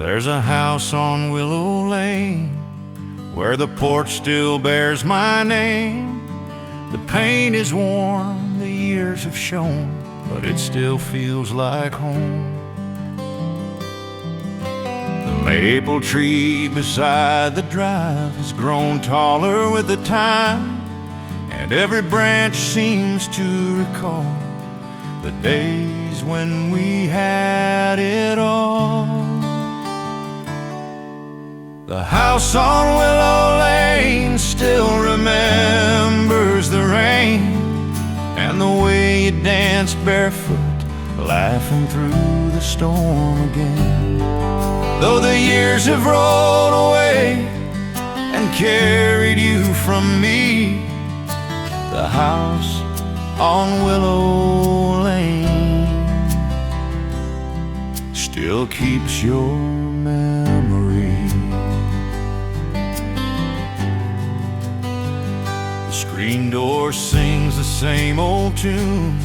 There's a house on Willow Lane where the porch still bears my name. The paint is worn, the years have shown, but it still feels like home. The maple tree beside the drive has grown taller with the time, and every branch seems to recall the days when we had it all. The house on Willow Lane still remembers the rain and the way you danced barefoot, laughing through the storm again. Though the years have rolled away and carried you from me, the house on Willow Lane still keeps your memory. Screen door sings the same old tune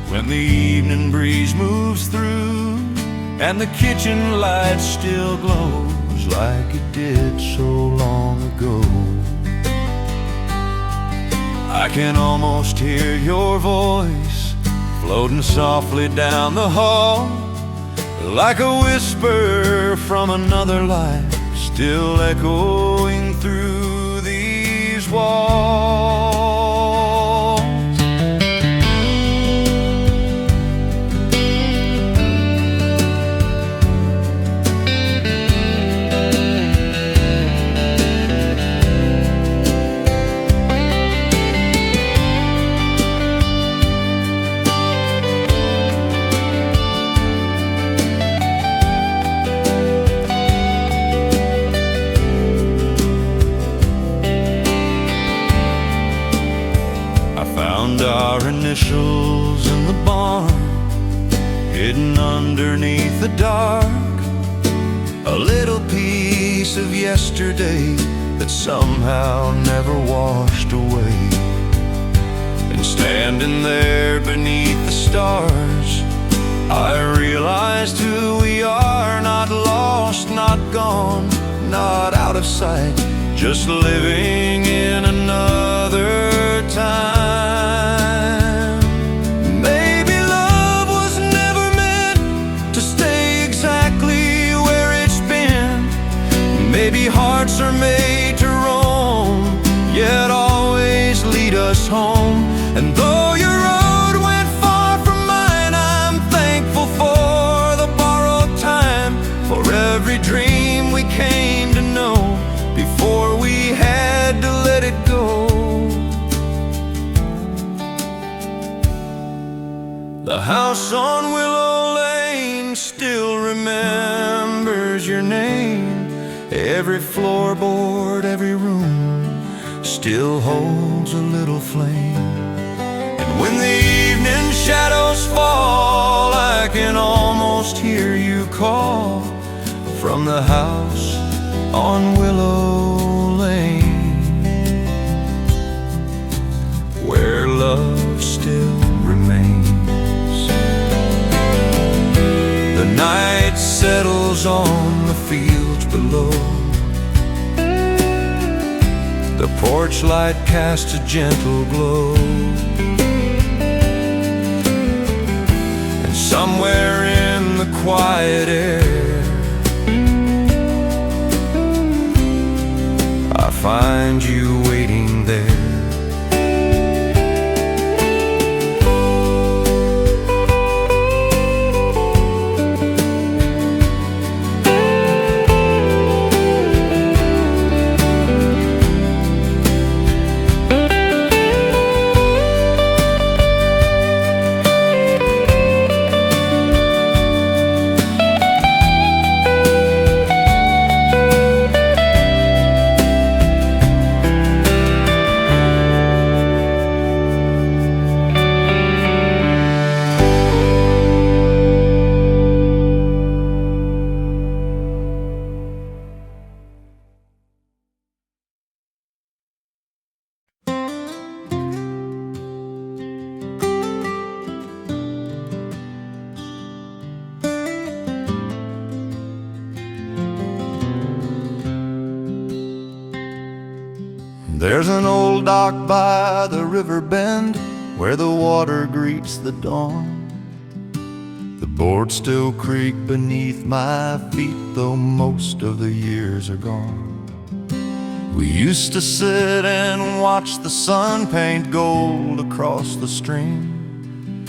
when the evening breeze moves through, and the kitchen light still glows like it did so long ago. I can almost hear your voice floating softly down the hall, like a whisper from another life, still echoing through these walls. Our initials in the barn, hidden underneath the dark, a little piece of yesterday that somehow never washed away. And standing there beneath the stars, I realized who we are, not lost, not gone, not out of sight, just living in another time. Maybe hearts are made to roam, yet always lead us home. And though your road went far from mine, I'm thankful for the borrowed time, for every dream we came to know before we had to let it go. The house on Willow Lane still remembers your name. Every floorboard, every room still holds a little flame. And when the evening shadows fall, I can almost hear you call from the house on Willow Lane, where love still remains. The night settles on the fields below. The porch light casts a gentle glow, and somewhere in the quiet air I find you waiting there. There's an old dock by the river bend where the water greets the dawn. The boards still creak beneath my feet, though most of the years are gone. We used to sit and watch the sun paint gold across the stream,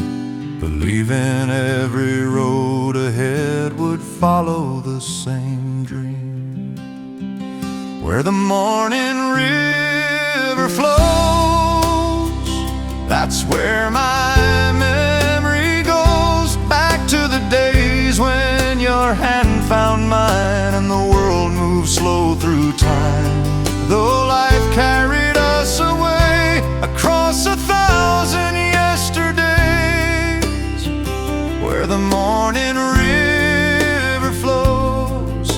believing every road ahead would follow the same dream. Where the morning river flows, that's where my memory goes. Back to the days when your hand found mine and the world moved slow through time. Though life carried us away across 1,000 yesterdays, where the morning river flows,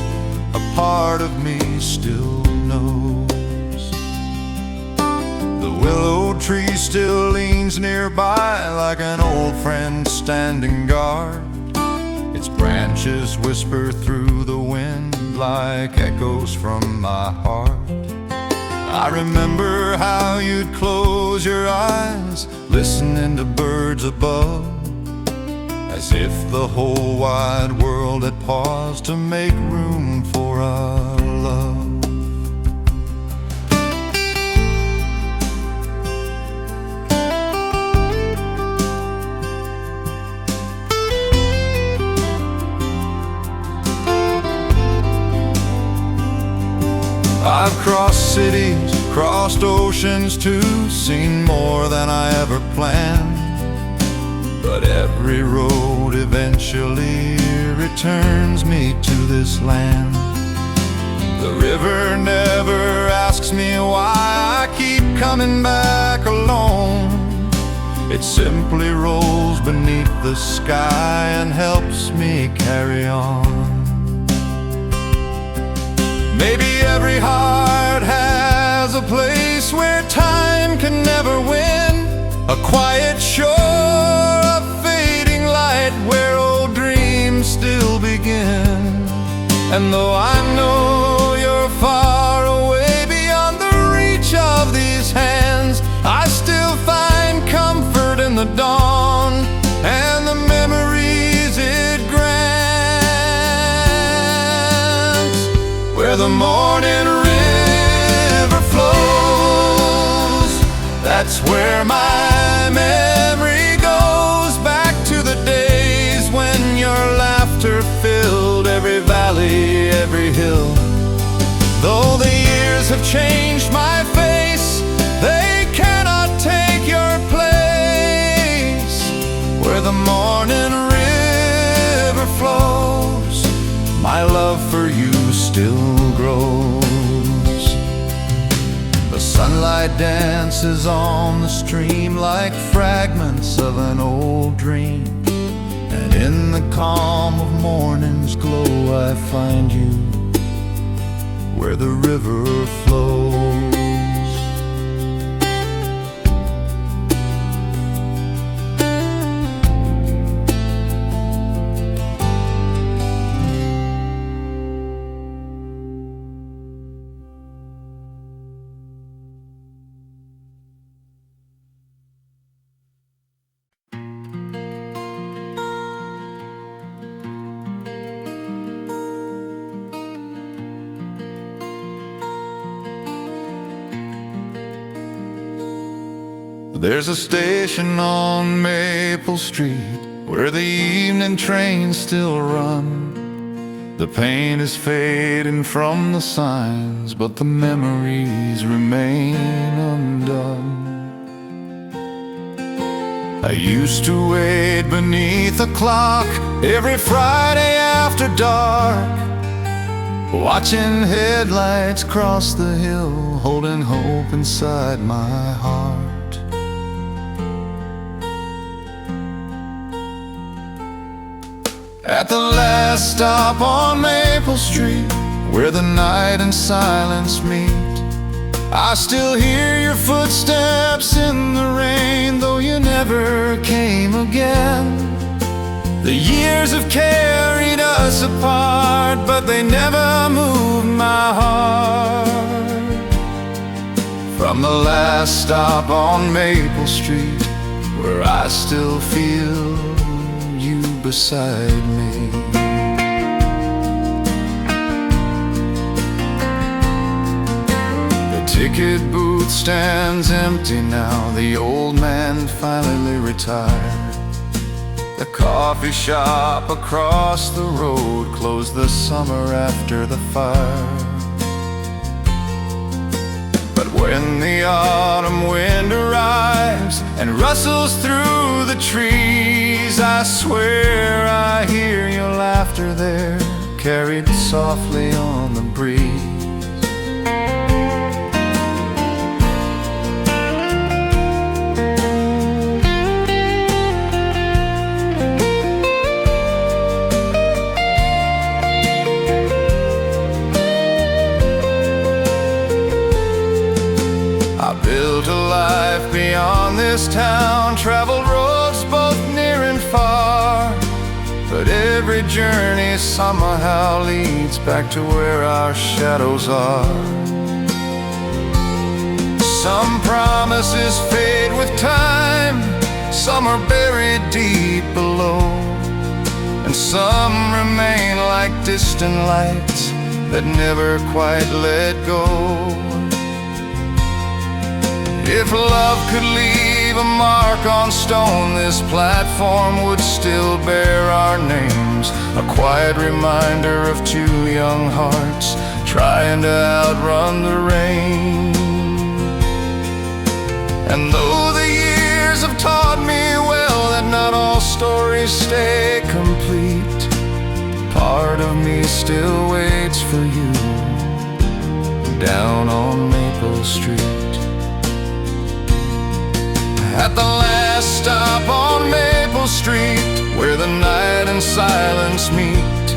a part of me still knows. The willow tree still leans nearby like an old friend standing guard. Its branches whisper through the wind like echoes from my heart. I remember how you'd close your eyes, listening to birds above, as if the whole wide world had paused to make room for our love. I've crossed cities, crossed oceans too, seen more than I ever planned. But every road eventually returns me to this land. The river never asks me why I keep coming back alone. It simply rolls beneath the sky and helps me carry on. Maybe every heart has a place where time can never win, a quiet shore, a fading light where old dreams still begin. And though I know you're far away beyond the reach of these hands, I still find comfort in the dawn and the memories it grants. Where the morning river flows, that's where my memory goes. Back to the days when your laughter filled every valley, every hill. Though the years have changed my face, they cannot take your place. Where the morning river flows, my love for you still grows. The sunlight dances on the stream like fragments of an old dream, and in the calm of morning's glow I find you where the river flows. There's a station on Maple Street where the evening trains still run. The paint is fading from the signs, but the memories remain undone. I used to wait beneath a clock every Friday after dark, watching headlights cross the hill, holding hope inside my heart. At the last stop on Maple Street, where the night and silence meet, I still hear your footsteps in the rain, though you never came again. The years have carried us apart, but they never moved my heart last stop on Maple Street, where I still feel you beside me. The ticket booth stands empty now, the old man finally retired. The coffee shop across the road closed the summer after the fire. But when the autumn wind arrives and rustles through the trees, I swear I hear your laughter there, carried softly on the breeze. Built a life beyond this town, traveled roads both near and far, but every journey somehow leads back to where our shadows are. Some promises fade with time, some are buried deep below, and some remain like distant lights that never quite let go. If love could leave a mark on stone, this platform would still bear our names, a quiet reminder of two young hearts trying to outrun the rain. And though the years have taught me well that not all stories stay complete, part of me still waits for you down on Maple Street. At the last stop on Maple Street, where the night and silence meet,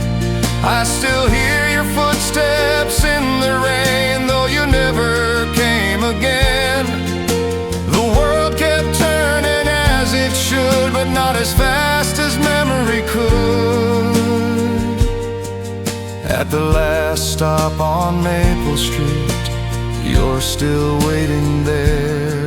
I still hear your footsteps in the rain, though you never came again. The world kept turning as it should, but not as fast as memory could. At the last stop on Maple Street, you're still waiting there.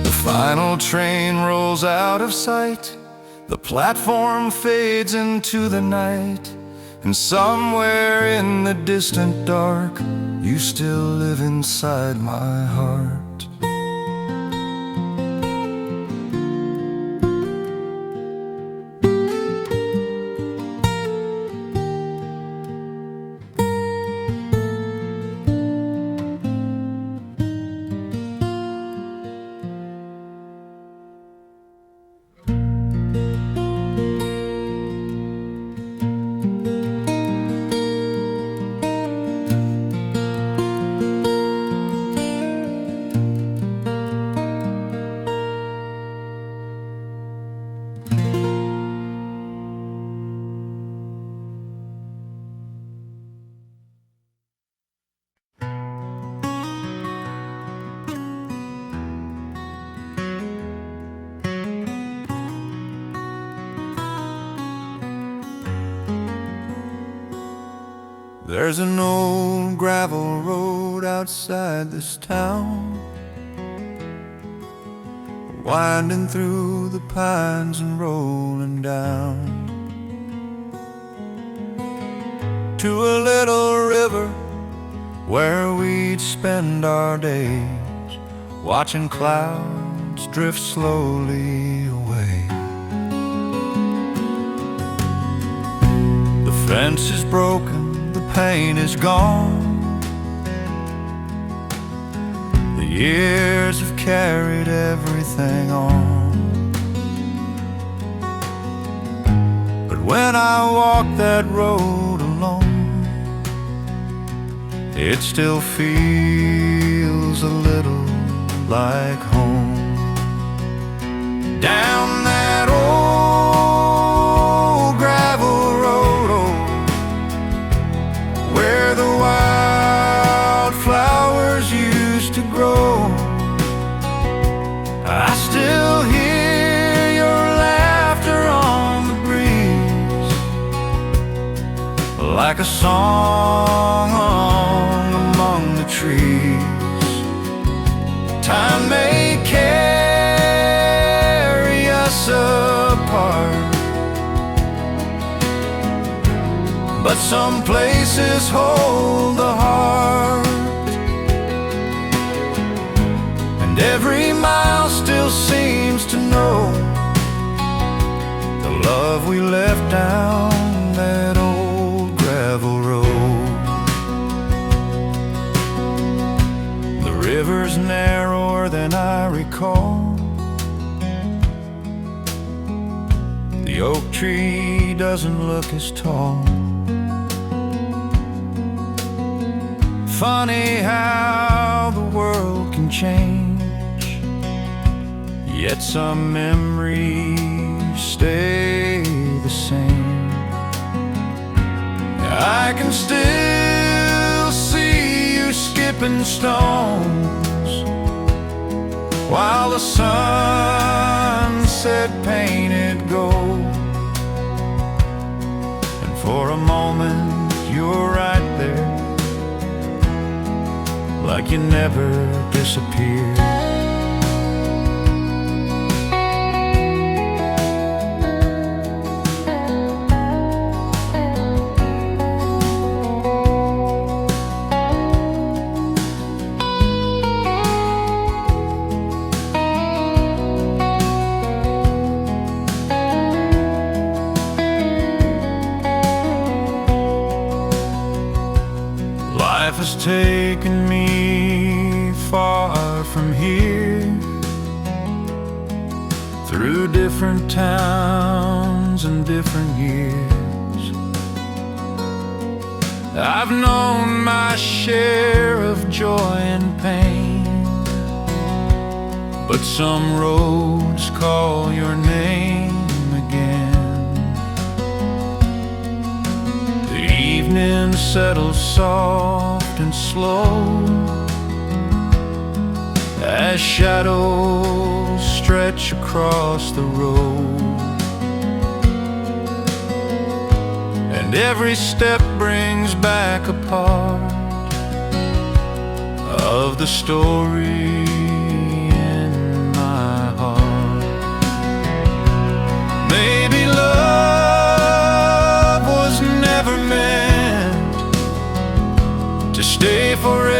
The final train rolls out of sight, the platform fades into the night, and somewhere in the distant dark, you still live inside my heart. There's an old gravel road outside this town, winding through the pines and rolling down to a little river where we'd spend our days, watching clouds drift slowly away. The fence is broken, the paint is gone, the years have carried everything on. But when I walk that road alone, it still feels a little like home. Down that old gravel road, where the wildflowers used to grow, I still hear your laughter on the breeze, like a song among the trees. Time may carry us apart, but some places hold the heart. And every mile still seems to know the love we left down that old gravel road. The river's narrower than I recall. The oak tree doesn't look as tall. Funny how the world can change, yet some memories stay the same. I can still see you skipping stones while the sunset painted gold. And for a moment you're right there, like you never disappeared. Life has taken me far from here, through different towns and different years. I've known my share of joy and pain, but some roads call your name again. The evening settles soft and slow as shadows stretch across the road, and every step brings back a part of the story in my heart. Maybe love was never meant to stay forever.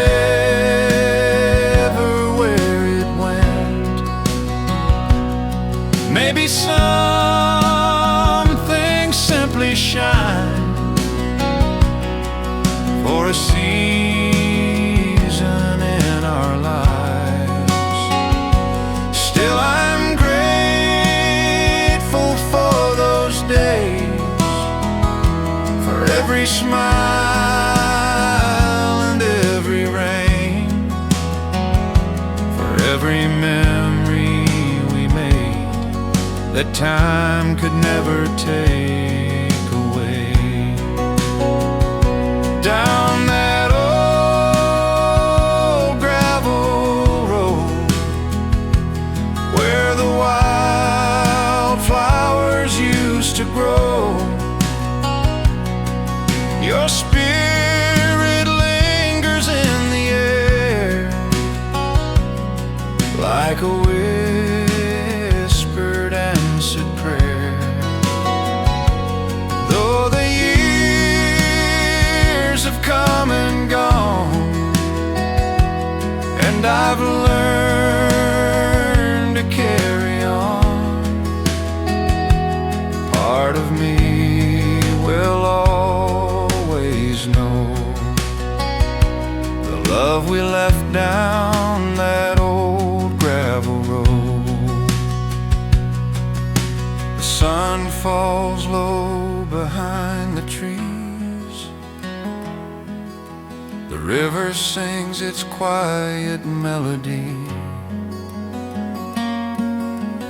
Maybe some things simply shine for a season in our lives. Still I'm grateful for those days, for every smile and every rain, for every memory that time could never take away. Down that old gravel road, where the wildflowers used to grow, your spirit lingers in the air like a prayer. Though the years have come and gone, and I've learned to carry on, part of me will always know the love we left down that old gravel road. The sun falls low behind the trees, the river sings its quiet melody,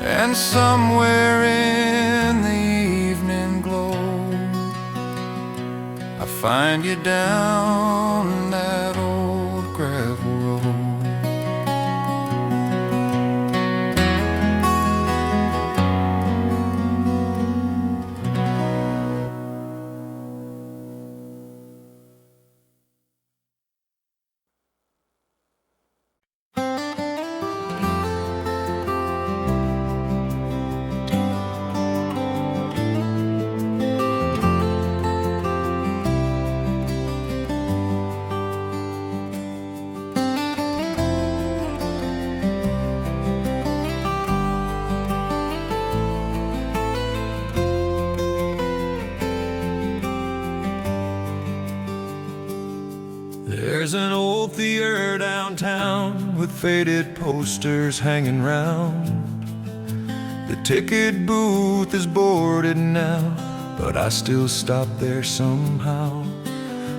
and somewhere in the evening glow I find you down that old gravel road. There's an old theater downtown with faded posters hanging round. The ticket booth is boarded now, but I still stop there somehow.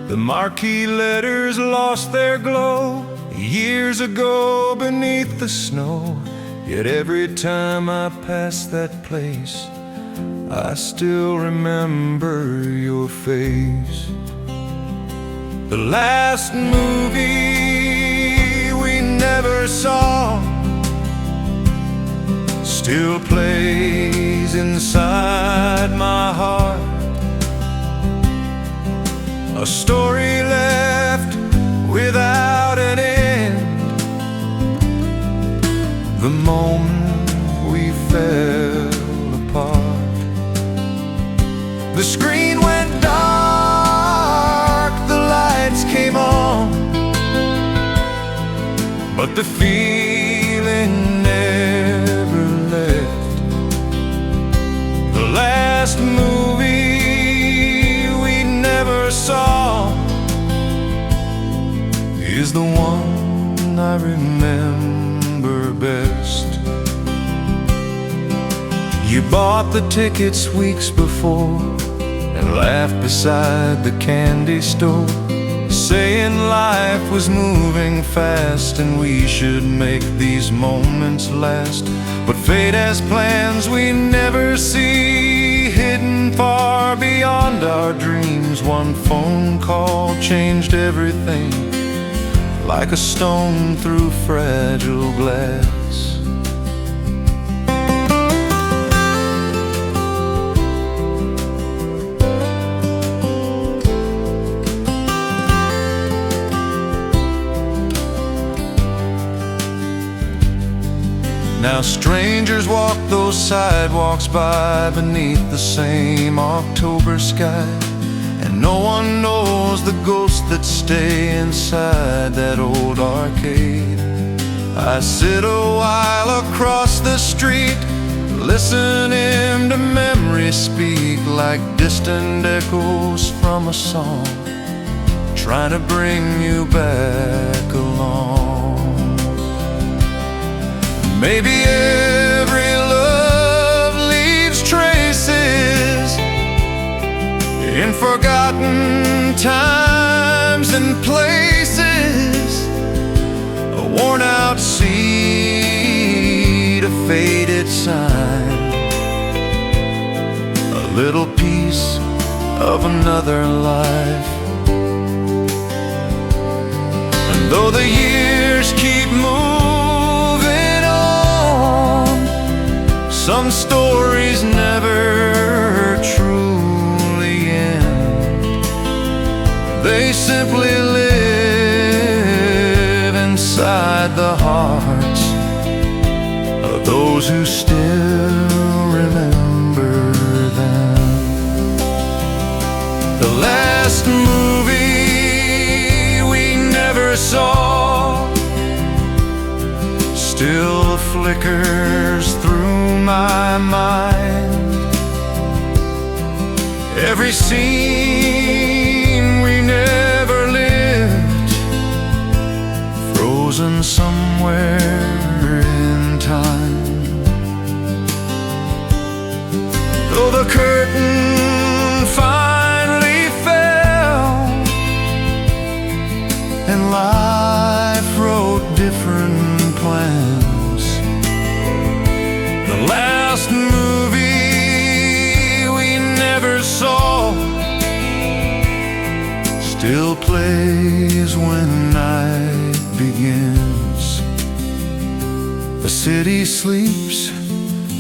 The marquee letters lost their glow years ago beneath the snow. Yet every time I pass that place, I still remember your face. The last movie we never saw still plays inside my heart. A story left without an end, the moment we fell apart. The screen went dark, the lights came on, but the feeling never left. The last movie we never saw is the one I remember best. You bought the tickets weeks before and laughed beside the candy store, saying life was moving fast and we should make these moments last. But fate has plans we never see, hidden far beyond our dreams. One phone call changed everything, like a stone through fragile glass. Now strangers walk those sidewalks by beneath the same October sky, and no one knows the ghosts that stay inside that old arcade. I sit a while across the street, listening to memories speak like distant echoes from a song, trying to bring you back along. Maybe every love leaves traces in forgotten times and places, a worn out seed, a faded sign, a little piece of another life. And though the years keep moving, some stories never truly end. They simply live inside the hearts of those who still remember them. The last movie we never saw still flickers through my mind. Every scene we never lived, frozen somewhere in time. Though the curtain finally fell and life wrote different plans, the last movie we never saw still plays when night begins. The city sleeps,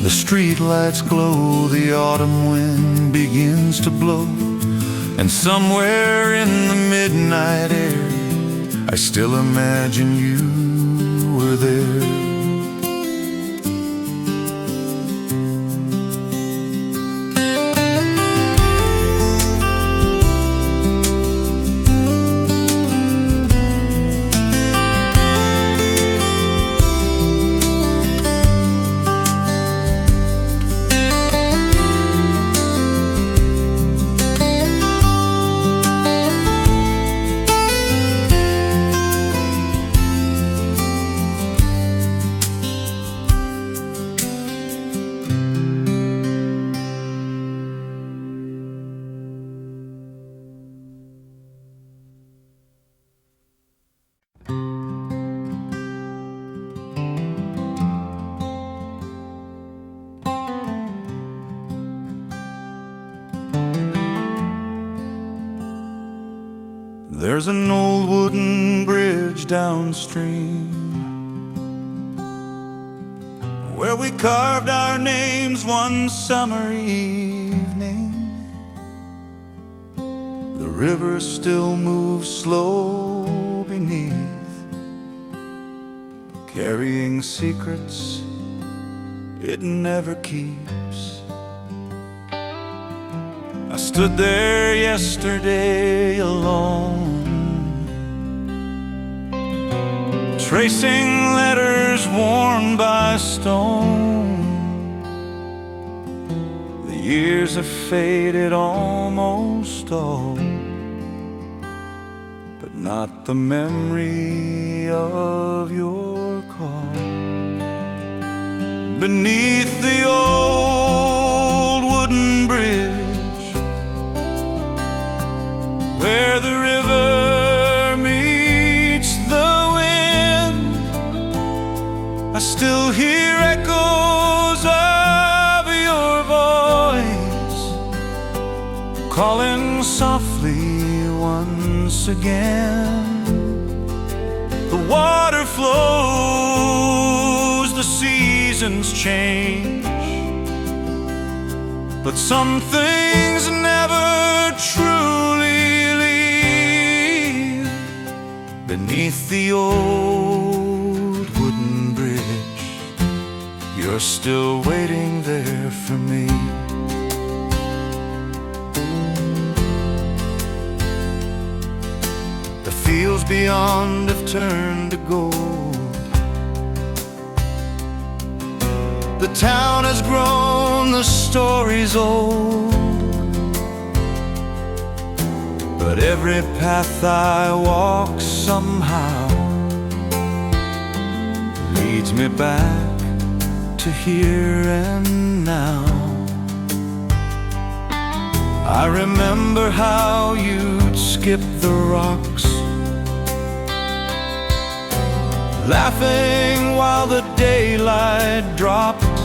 the streetlights glow, the autumn wind begins to blow, and somewhere in the midnight air I still imagine you were there. There's an old wooden bridge downstream where we carved our names one summer evening. The river still moves slow beneath, carrying secrets it never keeps. I stood there yesterday alone, tracing letters worn by stone. The years have faded almost all, but not the memory of your call. Beneath the old wooden bridge, where the river meets the wind, I still hear echoes of your voice, calling softly once again. The water flows, the seasons change, but some things never truly leave. Beneath the old wooden bridge, you're still waiting there for me. The fields beyond have turned to gold, the town has grown, the story's old, but every path I walk somehow leads me back to here and now. I remember how you'd skip the rocks, laughing while the daylight dropped,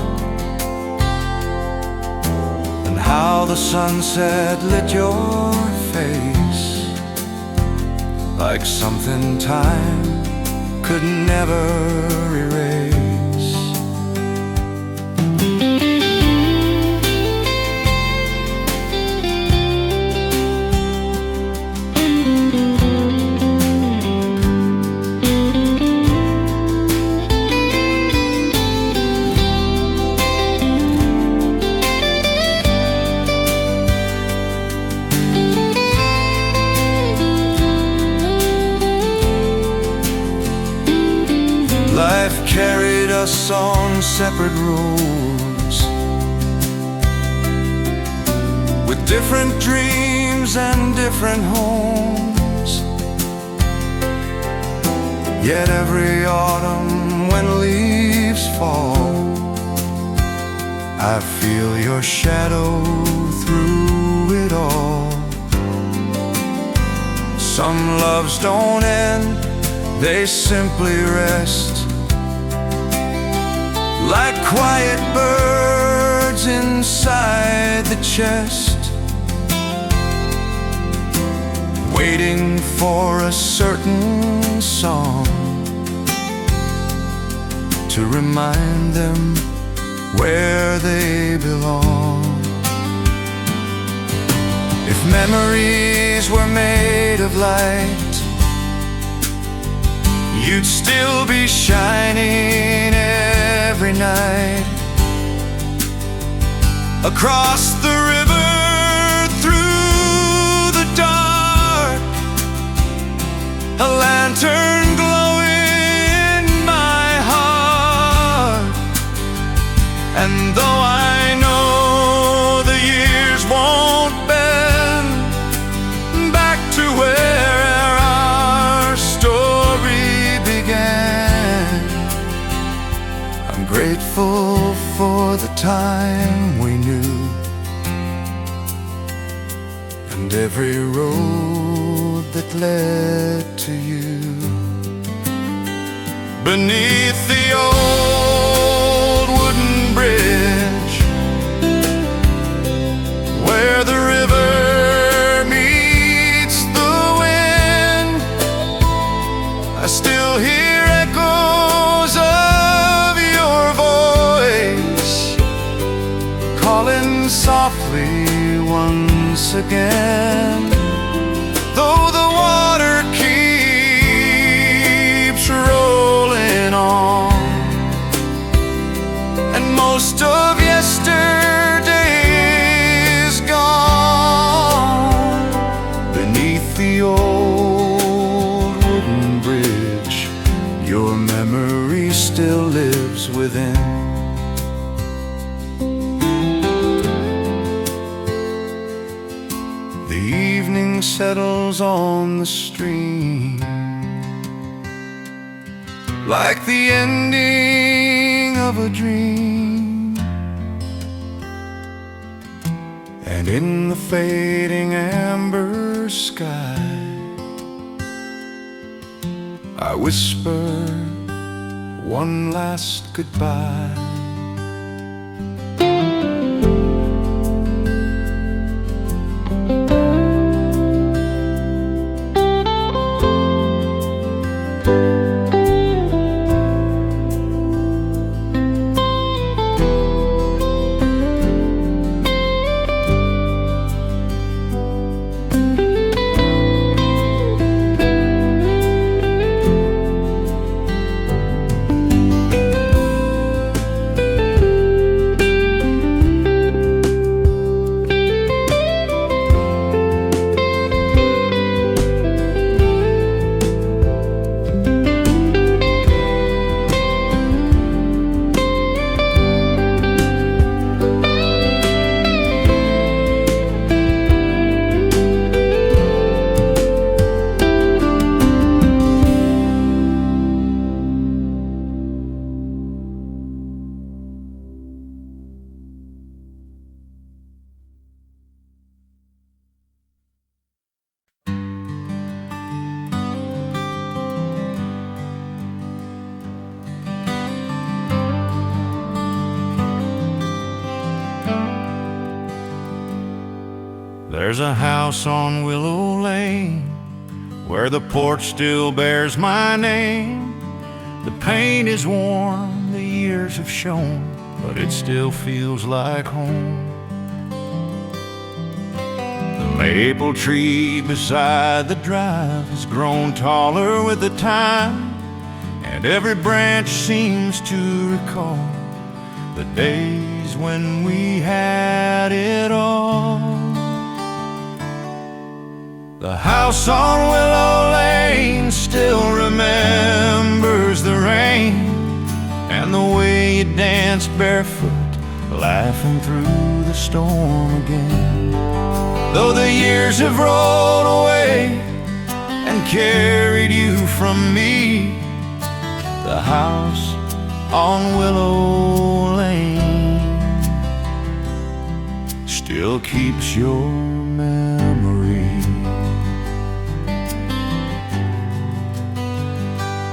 and how the sunset lit your face like something time could never erase. Life carried us on separate roads, with different dreams and different homes. Yet every autumn when leaves fall, I feel your shadow through it all. Some loves don't end, they simply rest, like quiet birds inside the chest, waiting for a certain song to remind them where they belong. If memories were made of light, you'd still be shining every night. Across the river, through the dark, a lantern glowing in my heart. And though I know the years won't bend back to where our story began, I'm grateful for the time we knew, and every road that led to you. Beneath the old wooden bridge, where the river meets the wind, once again. Though the water keeps rolling on, and most of yesterday's gone, beneath the old wooden bridge, your memory still lives within. The evening settles on the stream, like the ending of a dream. And in the fading amber sky, I whisper one last goodbye. There's a house on Willow Lane where the porch still bears my name. The paint is worn, the years have shown, but it still feels like home. The maple tree beside the drive has grown taller with the time, and every branch seems to recall the days when we had it all. The house on Willow Lane still remembers the rain and the way you danced barefoot, laughing through the storm again. Though the years have rolled away and carried you from me, the house on Willow Lane still keeps your memory.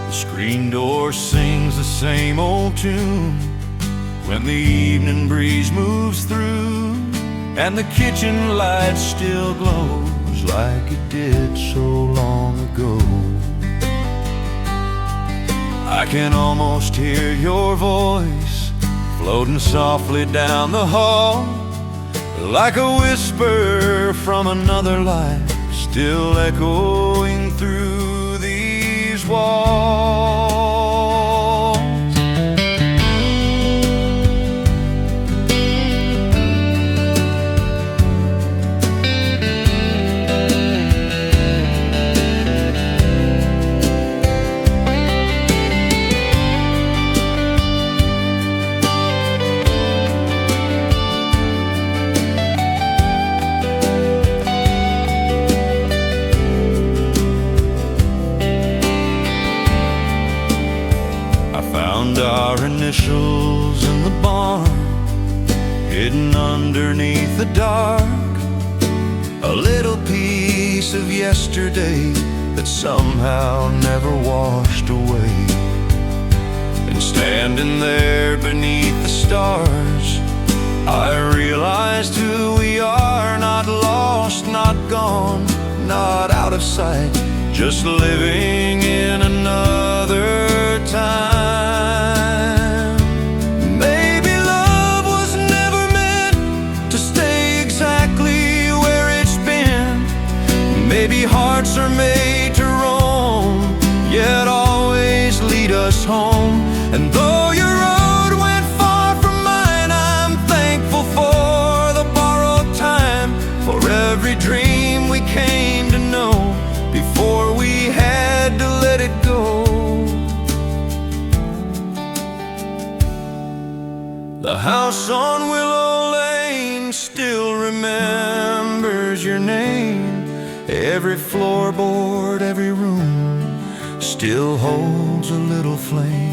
The screen door sings the same old tune when the evening breeze moves through, and the kitchen light still glows like it did so long ago. I can almost hear your voice floating softly down the hall, like a whisper from another life, still echoing through these walls. Our initials in the barn, hidden underneath the dark, a little piece of yesterday that somehow never washed away. And standing there beneath the stars, I realized who we are, not lost, not gone, not out of sight, just living in another time. Maybe love was never meant to stay exactly hearts are made to roam, yet always lead us home. And though your road went far from mine, I'm thankful for the borrowed time, for every dream we came to know before we had to let it go. The house on Willow Lane still remembers your name. Every floorboard, every room still holds a little flame.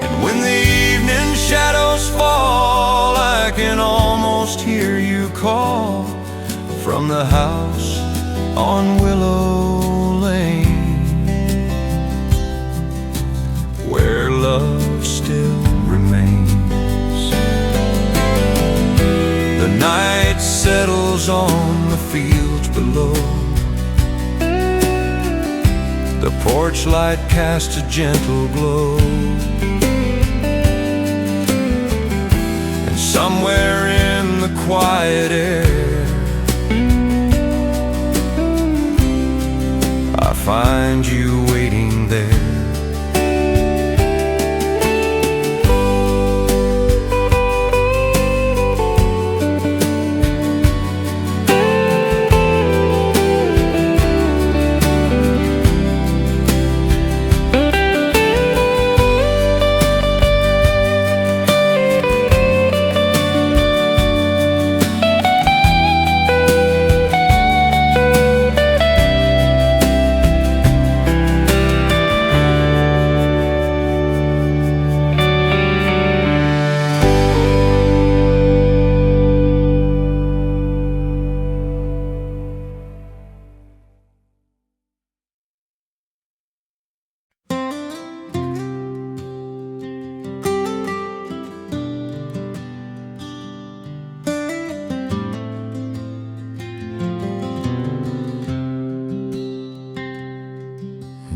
And when the evening shadows fall, I can almost hear you call from the house on Willow Lane, where love still remains. The night settles on the fields below. The porch light casts a gentle glow, and somewhere in the quiet air I find you waiting there.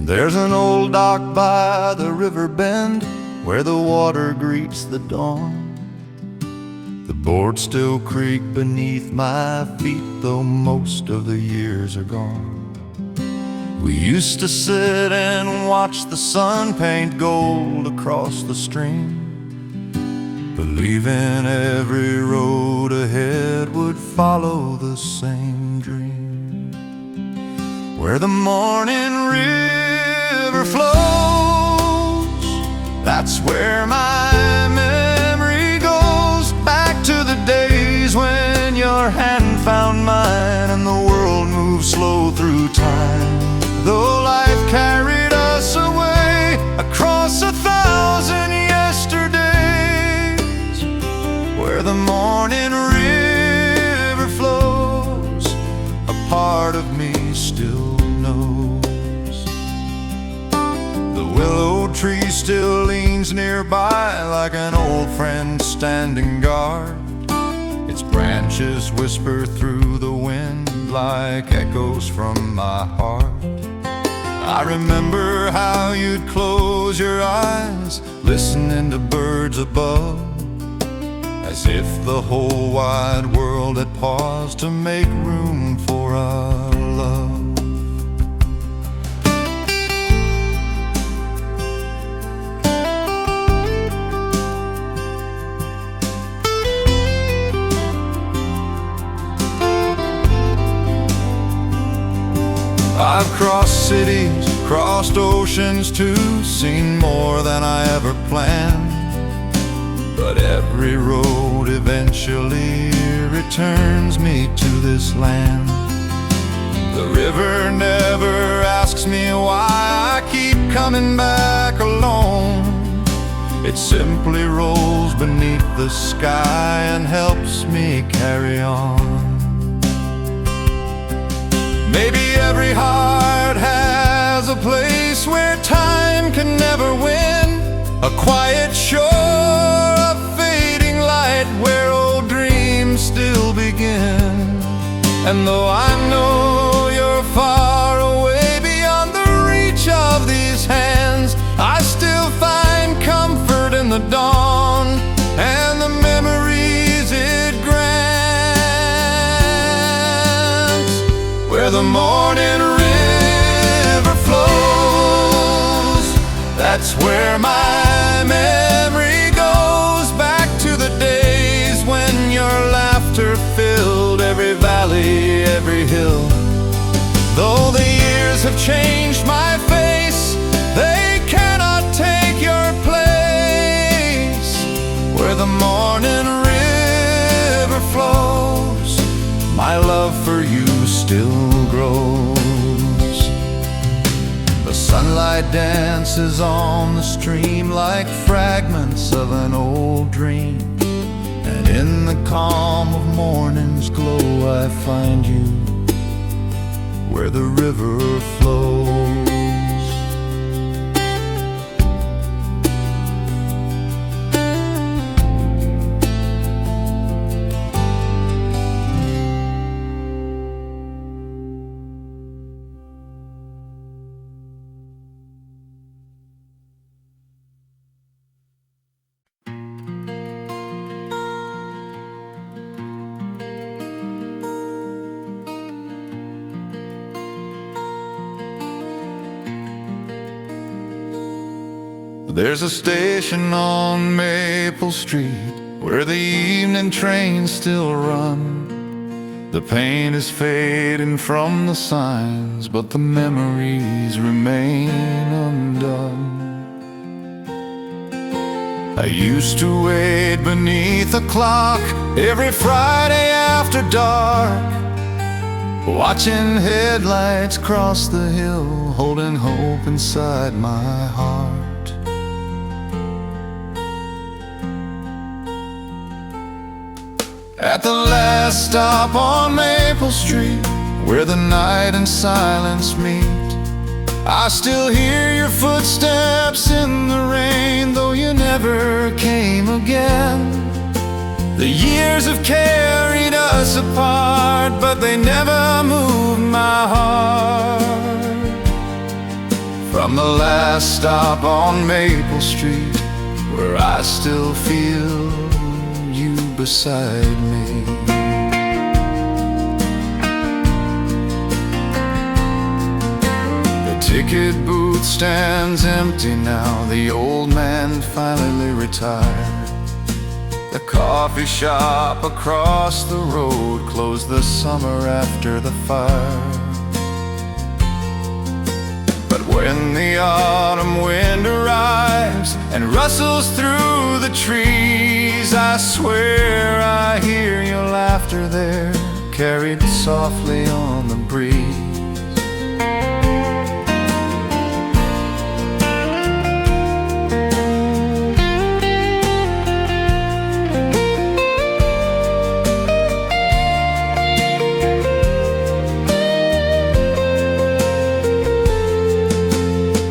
There's an old dock by the river bend where the water greets the dawn. The boards still creak beneath my feet, though most of the years are gone. We used to sit and watch the sun paint gold across the stream, believing every road ahead would follow the same dream. Where the morning river flows, that's where my memory goes, back to the days when your hand found mine and the world moved slow through time. Though life carried us away across 1,000 yesterdays, where the morning river flows, a part of me still knows. The willow tree still leans nearby like an old friend standing guard. Its branches whisper through the wind like echoes from my heart. I remember how you'd close your eyes, listening to birds above, as if the whole wide world had paused to make room for our love. I've crossed cities, crossed oceans too, seen more than I ever planned. But every road eventually returns me to this land. The river never asks me why I keep coming back alone. It simply rolls beneath the sky and helps me carry on. Maybe every heart has a place where time can never win, a quiet shore, a fading light where old dreams still begin. And though I know you're far away beyond the reach of these hands, I still find comfort in the dawn and the memories it grants, where the morning That's where my memory goes, back to the days when your laughter filled every valley, every hill. Though the years have changed my face, they cannot take your place. Where the morning river flows, my love for you still grows. The sunlight dances on the stream like fragments of an old dream, and in the calm of morning's glow I find you where the river flows. There's a station on Maple Street where the evening trains still run. The paint is fading from the signs, but the memories remain undone. I used to wait beneath the clock every Friday after dark, watching headlights cross the hill, holding hope inside my heart. At the last stop on Maple Street, where the night and silence meet, I still hear your footsteps in the rain, though you never came again. The years have carried us apart, but they never moved my heart. From the last stop on Maple Street, where I still feel you beside me. The ticket booth stands empty now, the old man finally retired. The coffee shop across the road closed the summer after the fire. But when the autumn wind arrives and rustles through the trees, I swear I hear your laughter there, carried softly on the breeze.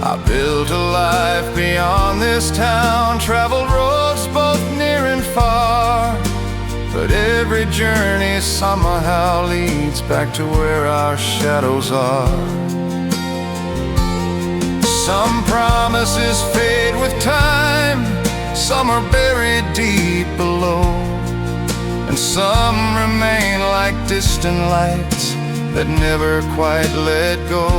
I built a life beyond this town, traveled roads both near and far, but every journey somehow leads back to where our shadows are. Some promises fade with time, some are buried deep below, and some remain like distant lights that never quite let go.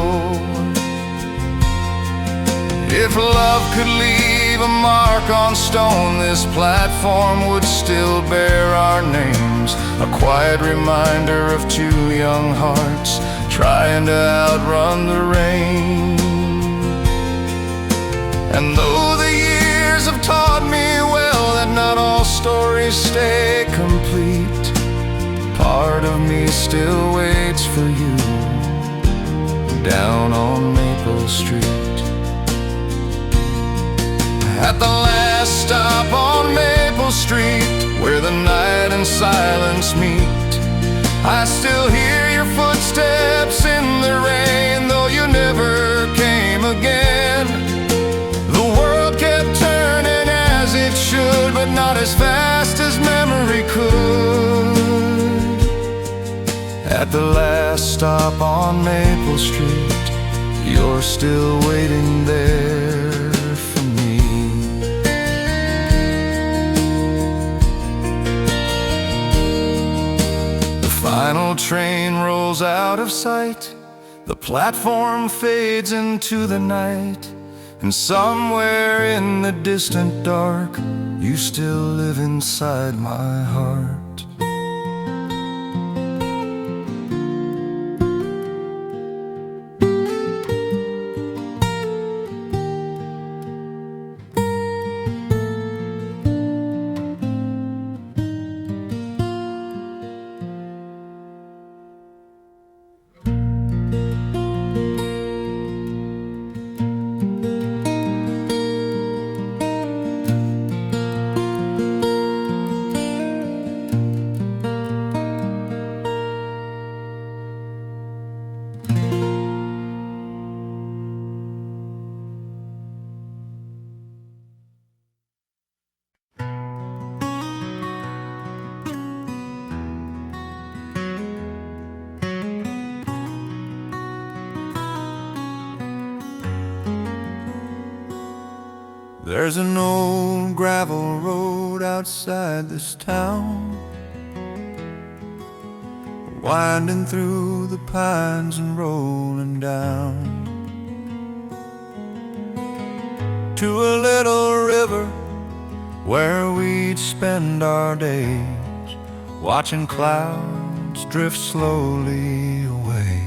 If love could leave a mark on stone, this platform would still bear our names, a quiet reminder of two young hearts trying to outrun the rain. And though the years have taught me well that not all stories stay complete, part of me still waits for you down on Maple Street. At the last stop on Maple Street, where the night and silence meet, I still hear your footsteps in the rain, though you never came again. The world kept turning as it should, but not as fast as memory could. At the last stop on Maple Street, you're still waiting there. Final train rolls out of sight, the platform fades into the night, And somewhere in the distant dark, you still live inside my heart. There's an old gravel road outside this town, winding through the pines and rolling down to a little river where we'd spend our days, watching clouds drift slowly away.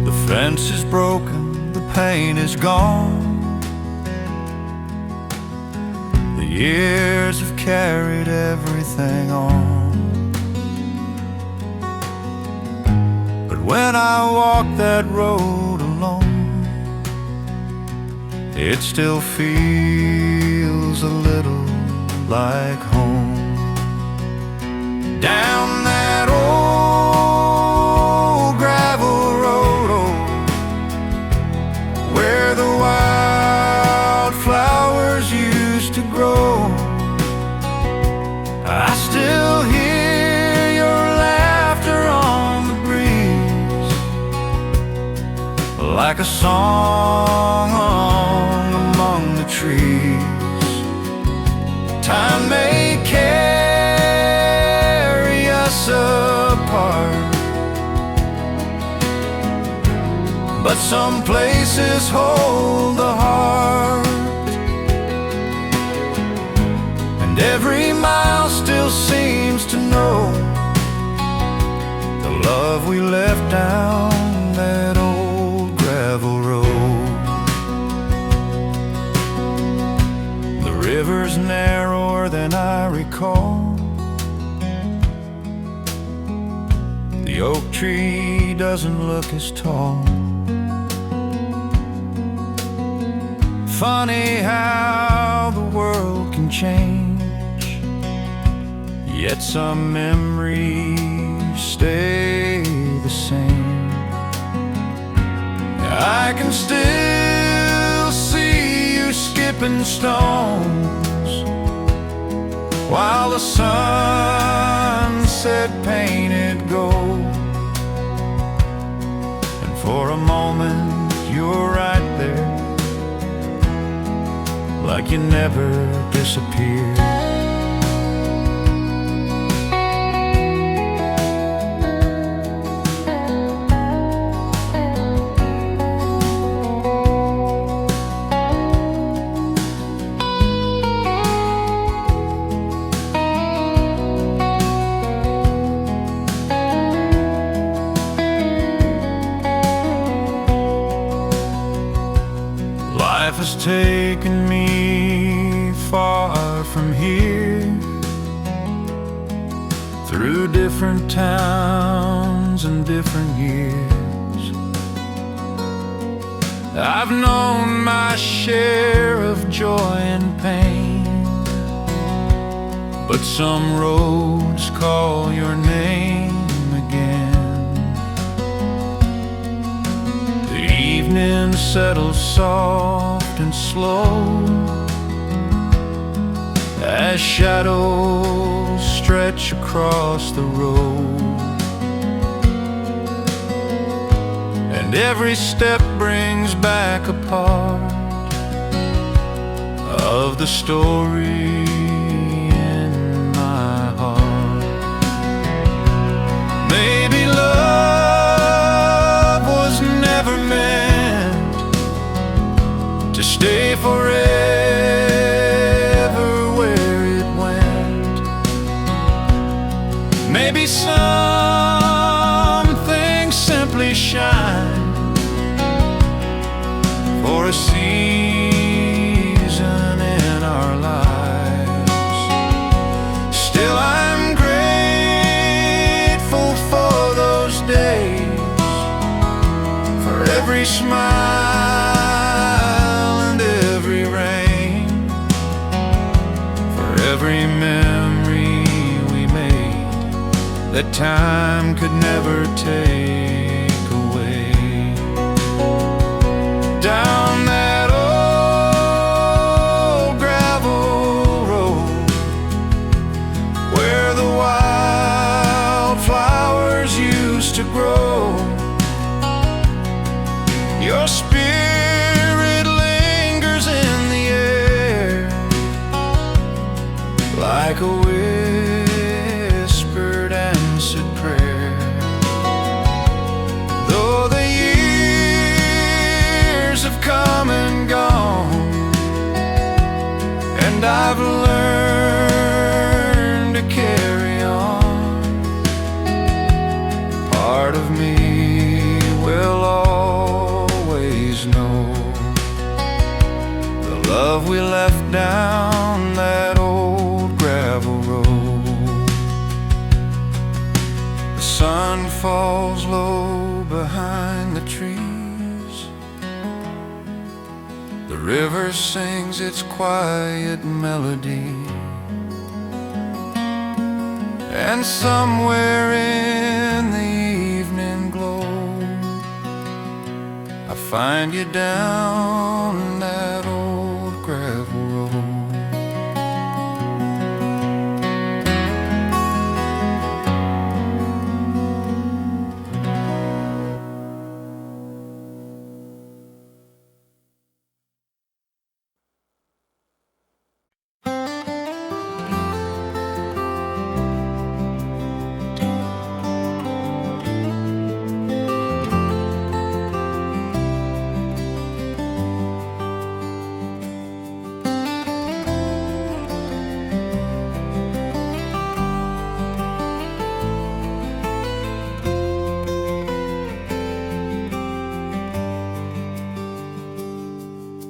The fence is broken, the paint is gone. The years have carried everything on. But when I walk that road alone, it still feels a little like home. Down that old gravel road, where the wildflowers used to grow, I still hear your laughter on the breeze, like a song among the trees. Time may carry us apart, but some places hold the heart, and every mile still seems to know the love we left down that old gravel road. The river's narrower than I recall. The oak tree doesn't look as tall. Funny how the world can change, yet some memories stay the same. I can still see you skipping stones while the sunset painted gold. And for a moment you're right there, like you never disappeared. Life has taken me far from here, through different towns and different years. I've known my share of joy and pain, but some roads call your name again. The evening settles soft and slow as shadows stretch across the road, and every step brings back a part of the story in my heart. Maybe love was never meant Maybe some things simply shine for a season in our lives. Still I'm grateful for those days, for every smile and every rain, for every memory we made that time could never take away. Down that old gravel road where the wildflowers used to grow, your spirit lingers in the air like a whispered answered prayer. Though the years have come and gone, and I've learned to carry on, part of me will always know the love we left down that old gravel road. The sun falls low behind the trees, the river sings its quiet melody, and somewhere in the evening glow I find you down that old gravel road.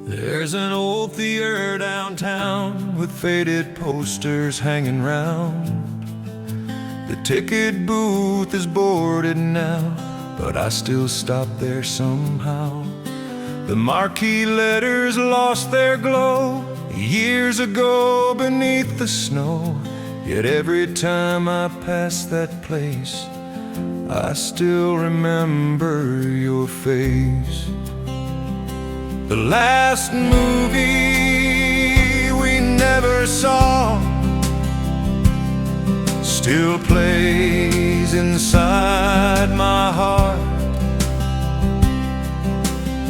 There's an old theater downtown with faded posters hanging round. The ticket booth is boarded now, but I still stop there somehow. The marquee letters lost their glow years ago beneath the snow. Yet every time I pass that place, I still remember your face. The last movie we never saw still plays inside my heart.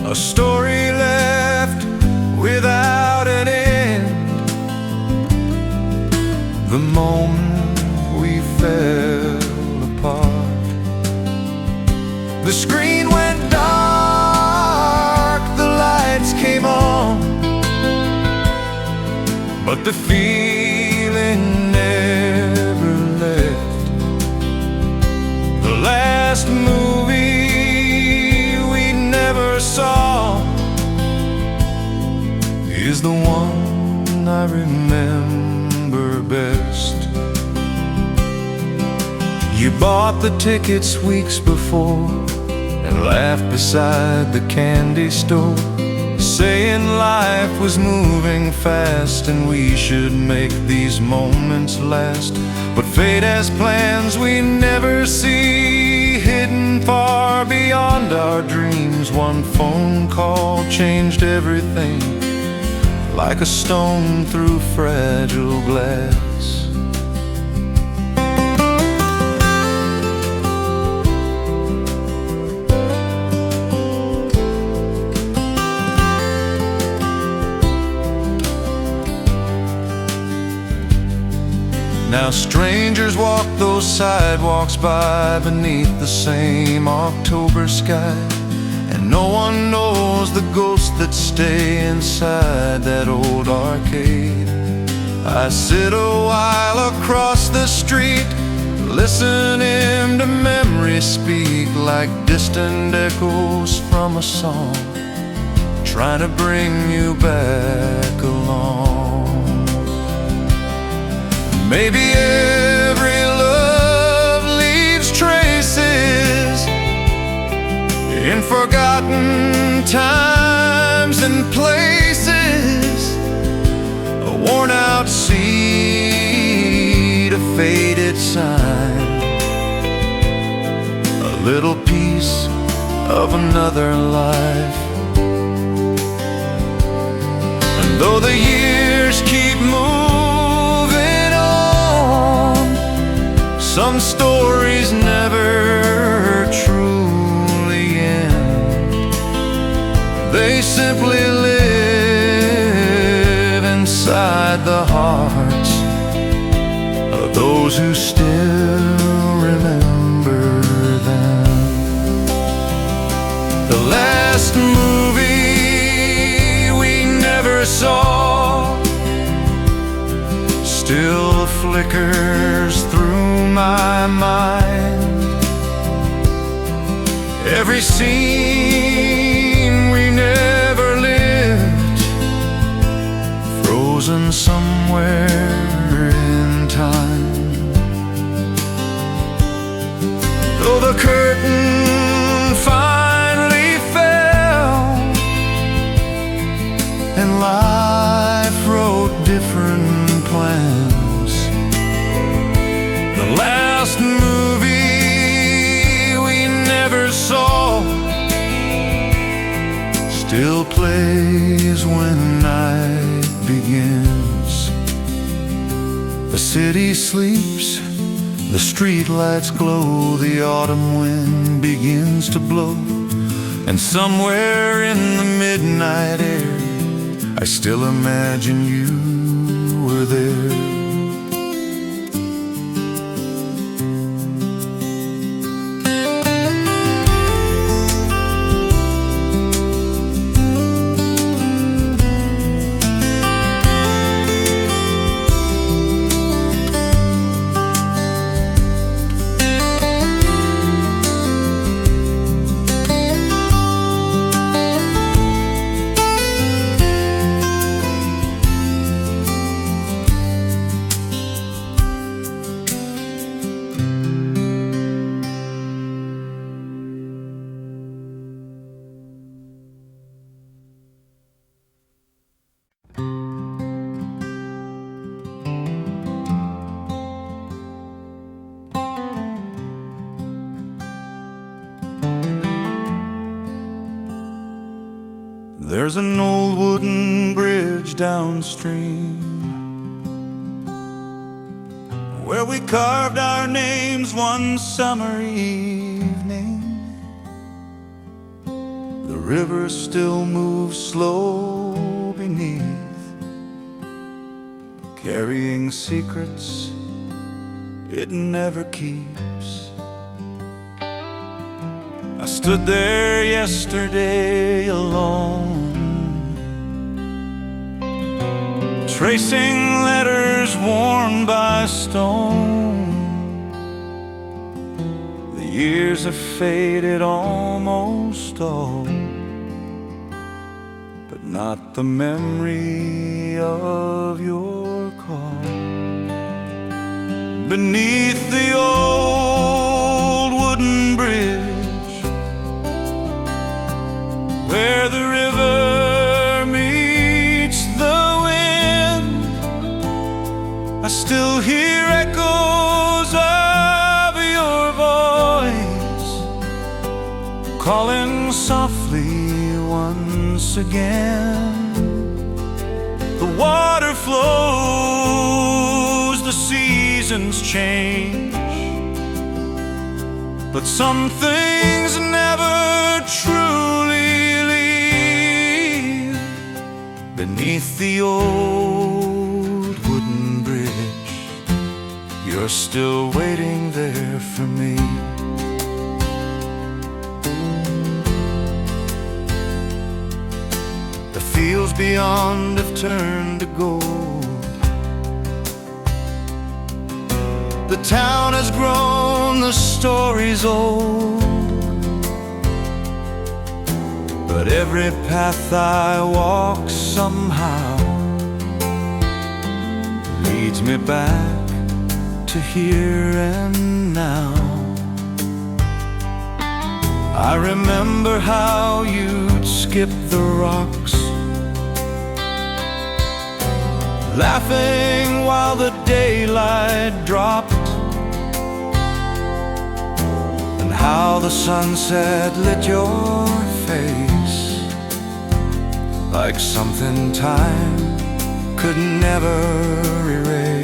A story left without an end, the moment we fell apart. The screen went dark, the lights came on, but the feeling never left. The last movie we never saw is the one I remember best. You bought the tickets weeks before and laughed beside the candy store, saying life was moving fast and we should make these moments last. But fate has plans we never see, hidden far beyond our dreams. One phone call changed everything, like a stone through fragile glass. Now strangers walk those sidewalks by beneath the same October sky, and no one knows the ghosts that stay inside that old arcade. I sit a while across the street, listening to memories speak like distant echoes from a song, trying to bring you back along. Maybe every love leaves traces in forgotten times and places, a worn out seed, a faded sign, a little piece of another life. And though the years keep moving on, some stories never truly end. They simply live inside the hearts of those who still remember them. The last movie we never saw still flickers through my mind. Every scene we never lived, frozen somewhere in time. Though the curtain finally fell and life wrote different plans, the last movie we never saw still plays when night begins. The city sleeps, the streetlights glow, the autumn wind begins to blow, and somewhere in the midnight air I still imagine you were there. There's an old wooden bridge downstream where we carved our names one summer evening. The river still moves slow beneath, carrying secrets it never keeps. I stood there yesterday alone, tracing letters worn by stone. The years have faded almost all, but not the memory of your call. Beneath the old wooden bridge, where the river meets the wind, I still hear echoes of your voice, calling softly once again. The water flows, the seasons change, but some things never truly leave. Beneath the old wooden bridge, you're still waiting there for me. The fields beyond have turned to gold, the town has grown, the story's old, but every path I walk somehow leads me back to here and now. I remember how you'd skip the rocks, laughing while the daylight dropped, and how the sunset lit your face like something time could never erase.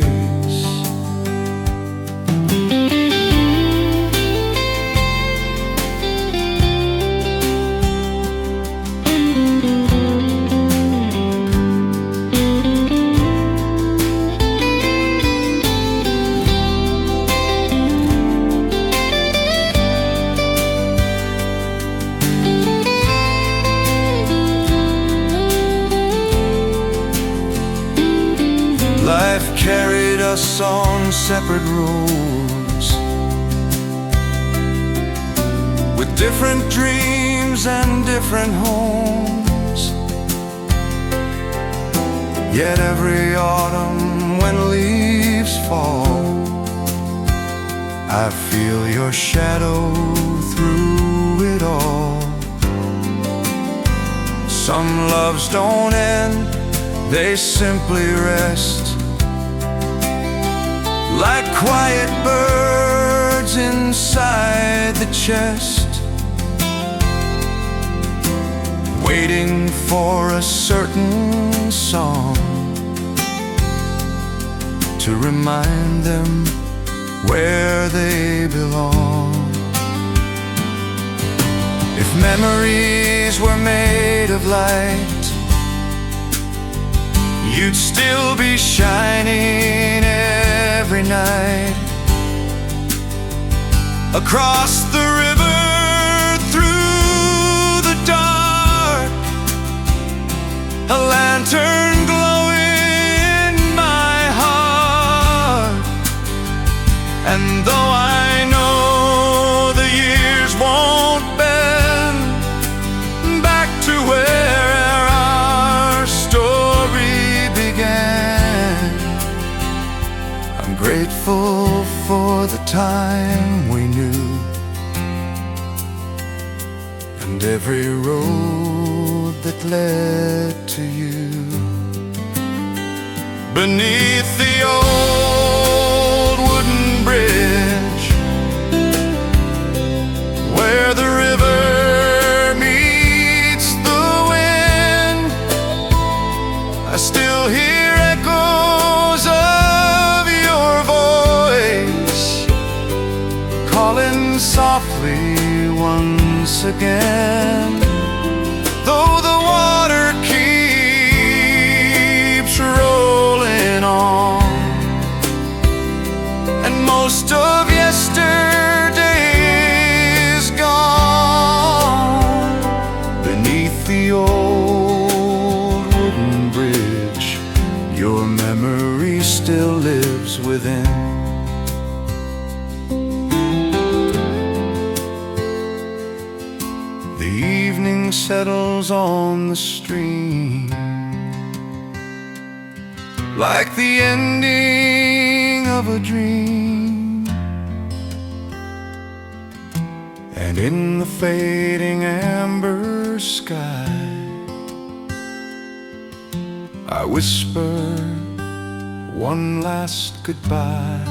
Life carried us on separate roads, with different dreams and different homes. Yet every autumn when leaves fall, I feel your shadow through it all. Some loves don't end, they simply rest, like quiet birds inside the chest, waiting for a certain song to remind them where they belong. If memories were made of light, you'd still be shining every night. Across the river, through the dark, a lantern glowing in my heart. And though I know the years won't bend back to where our story began, I'm grateful for the time we knew, and every road that led to you. Beneath the old wooden bridge, where the river meets the wind, I still hear echoes of your voice calling softly once again. Though the water keeps rolling on, and most of yesterday is gone, beneath the old wooden bridge, your memory still lives within. The evening settles on the stream, like the ending of a dream, and in the fading amber sky, I whisper one last goodbye.